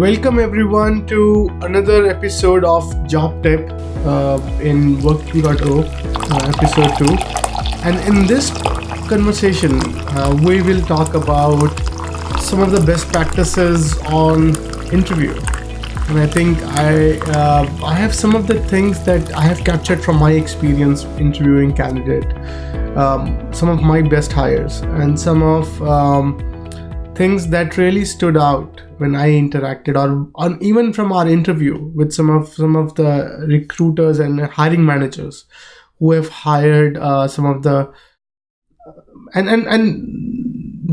Welcome everyone to another episode of Job Tip in Work2.0, episode 2. And in this conversation, we will talk about some of the best practices on interview. And I think I have some of the things that I have captured from my experience interviewing candidate, some of my best hires, and some of things that really stood out when I interacted, or even from our interview with some of the recruiters and hiring managers who have hired some of the and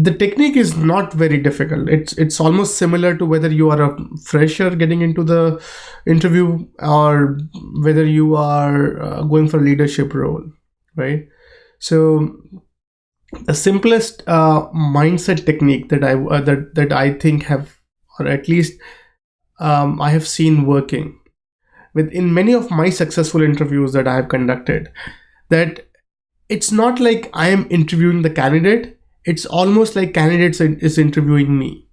the technique is not very difficult. It's almost similar to whether you are a fresher getting into the interview or whether you are going for a leadership role, right? So the simplest mindset technique that I think have, or at least I have seen working in many of my successful interviews that I have conducted, that it's not like I am interviewing the candidate. It's almost like candidate is interviewing me,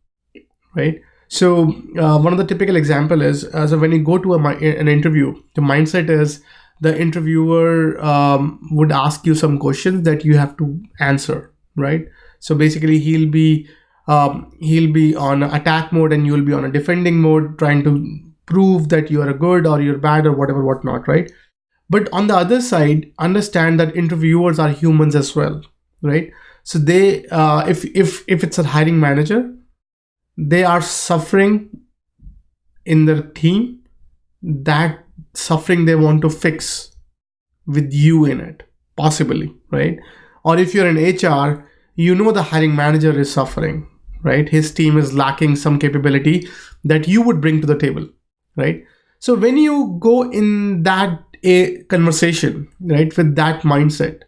right? So one of the typical example is, so when you go to an interview, the mindset is the interviewer would ask you some questions that you have to answer, right? So basically he'll be on attack mode and you'll be on a defending mode, trying to prove that you are good or you're bad or whatnot, right? But on the other side, understand that interviewers are humans as well, right? So they, if it's a hiring manager, they are suffering in their team. That suffering they want to fix with you in it, possibly, right? Or if you're in HR, you know the hiring manager is suffering, right? His team is lacking some capability that you would bring to the table, right? So when you go in that a conversation, right, with that mindset,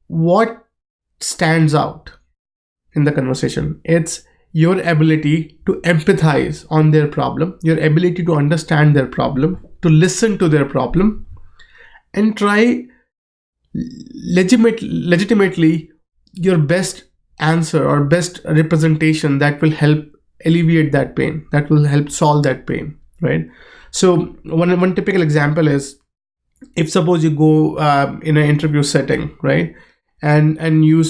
what stands out in the conversation? It's your ability to empathize on their problem, your ability to understand their problem, to listen to their problem, and try legitimately your best answer or best representation that will help alleviate that pain, that will help solve that pain, right? So one typical example is, if suppose you go in an interview setting, right, and you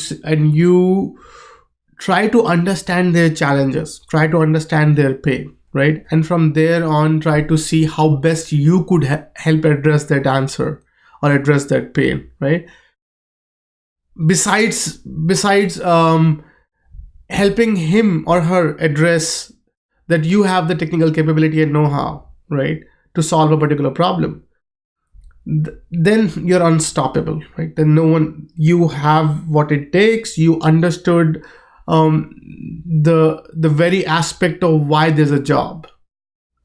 try to understand their challenges, try to understand their pain, right, and from there on try to see how best you could help address that answer or address that pain, right? Besides helping him or her address that you have the technical capability and know-how, right, to solve a particular problem, then you're unstoppable, right? Then you have what it takes. You understood the very aspect of why there's a job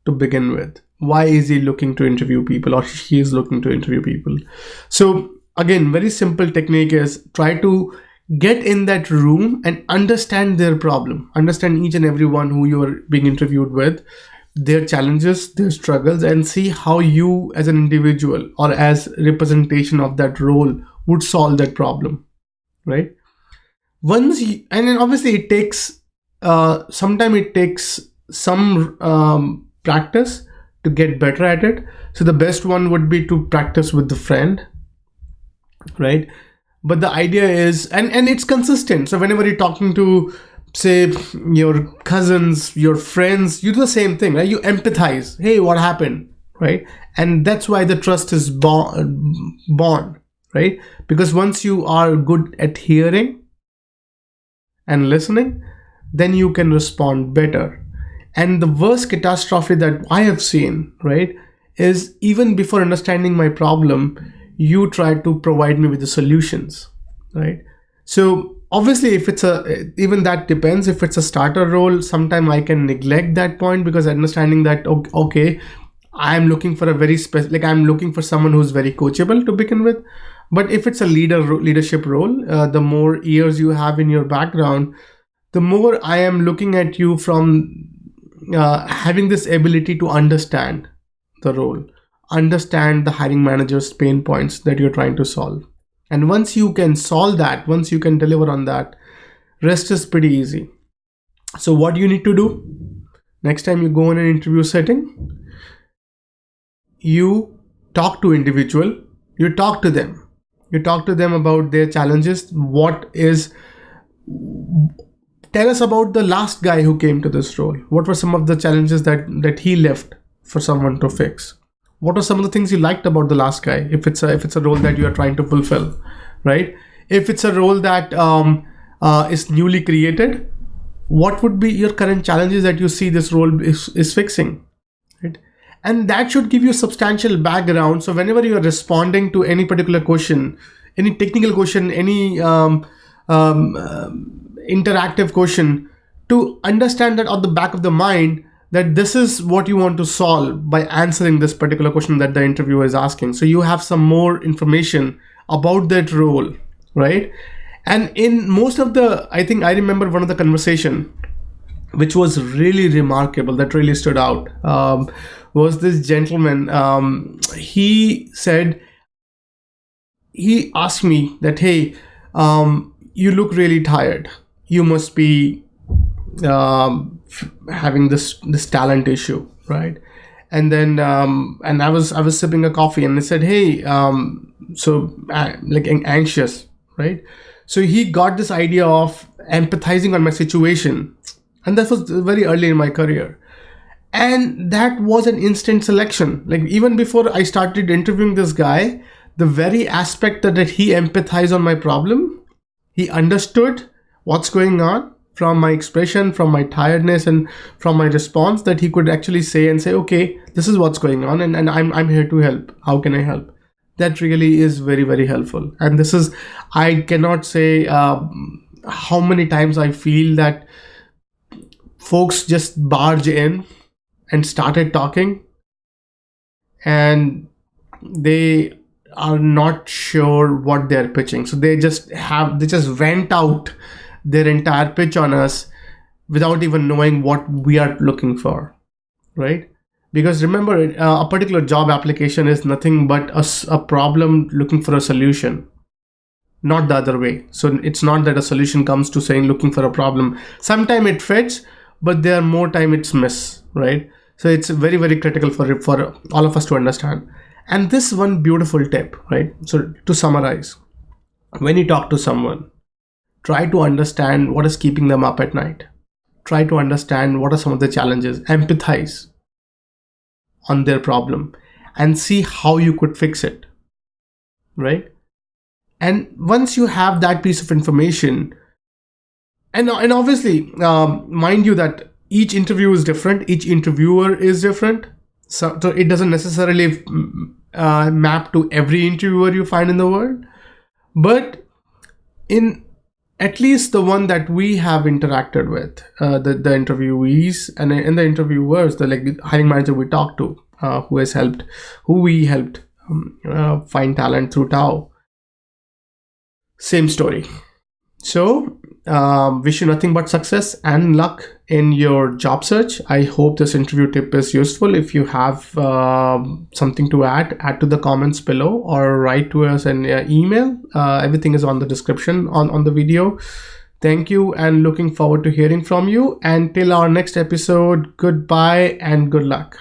to begin with. Why is he looking to interview people, or she is looking to interview people? So again, very simple technique is try to get in that room and understand their problem, understand each and everyone who you are being interviewed with, their challenges, their struggles, and see how you as an individual or as representation of that role would solve that problem, right? And then obviously it takes sometimes it takes some practice to get better at it. So the best one would be to practice with the friend, right? But the idea is, and it's consistent. So whenever you're talking to, say, your cousins, your friends, you do the same thing, right? You empathize. Hey, what happened, right? And that's why the trust is born, right? Because once you are good at hearing and listening, then you can respond better. And the worst catastrophe that I have seen, right, is even before understanding my problem, you try to provide me with the solutions, right? So obviously, if it's even that depends. If it's a starter role, sometimes I can neglect that point, because understanding that, okay, I'm looking for a very specific, I'm looking for someone who's very coachable to begin with. But if it's a leadership role, the more years you have in your background, the more I am looking at you from having this ability to understand the role, understand the hiring manager's pain points that you're trying to solve. And once you can solve that, once you can deliver on that, rest is pretty easy. So what you need to do? Next time you go in an interview setting, you talk to individual, you talk to them. You talk to them about their challenges. Tell us about the last guy who came to this role. What were some of the challenges that he left for someone to fix? What are some of the things you liked about the last guy? If it's a role that you are trying to fulfill, right? If it's a role that is newly created, what would be your current challenges that you see this role is fixing, right? And that should give you substantial background. So whenever you are responding to any particular question, any technical question, any interactive question, to understand that on the back of the mind that this is what you want to solve by answering this particular question that the interviewer is asking. So you have some more information about that role, right? And in most of I think I remember one of the conversation which was really remarkable, that really stood out, was this gentleman. He asked me that, hey, you look really tired. You must be having this talent issue, right? And then and I was sipping a coffee, and I said, hey, like anxious, right? So he got this idea of empathizing on my situation, and that was very early in my career. And that was an instant selection. Like even before I started interviewing this guy, the very aspect that he empathized on my problem, he understood what's going on from my expression, from my tiredness, and from my response, that he could actually say, okay, this is what's going on, and I'm here to help. How can I help? That really is very, very helpful. And this is, I cannot say how many times I feel that folks just barge in and started talking, and they are not sure what they're pitching. So they just vent out their entire pitch on us without even knowing what we are looking for, right? Because remember, a particular job application is nothing but a problem looking for a solution, not the other way. So it's not that a solution comes to saying looking for a problem. Sometimes it fits, but there are more time it's miss, right? So it's very, very critical for all of us to understand. And this one beautiful tip, right? So to summarize, when you talk to someone, try to understand what is keeping them up at night. Try to understand what are some of the challenges. Empathize on their problem and see how you could fix it, right? And once you have that piece of information, and obviously, mind you that each interview is different, each interviewer is different, so it doesn't necessarily map to every interviewer you find in the world, but in at least the one that we have interacted with, the interviewees and the interviewers, the hiring manager we talked to, who we helped find talent through Tao. Same story. So wish you nothing but success and luck in your job search. I hope this interview tip is useful. If you have something to add to the comments below, or write to us an email. Everything is on the description on the video. Thank you, and looking forward to hearing from you. Until our next episode, goodbye and good luck.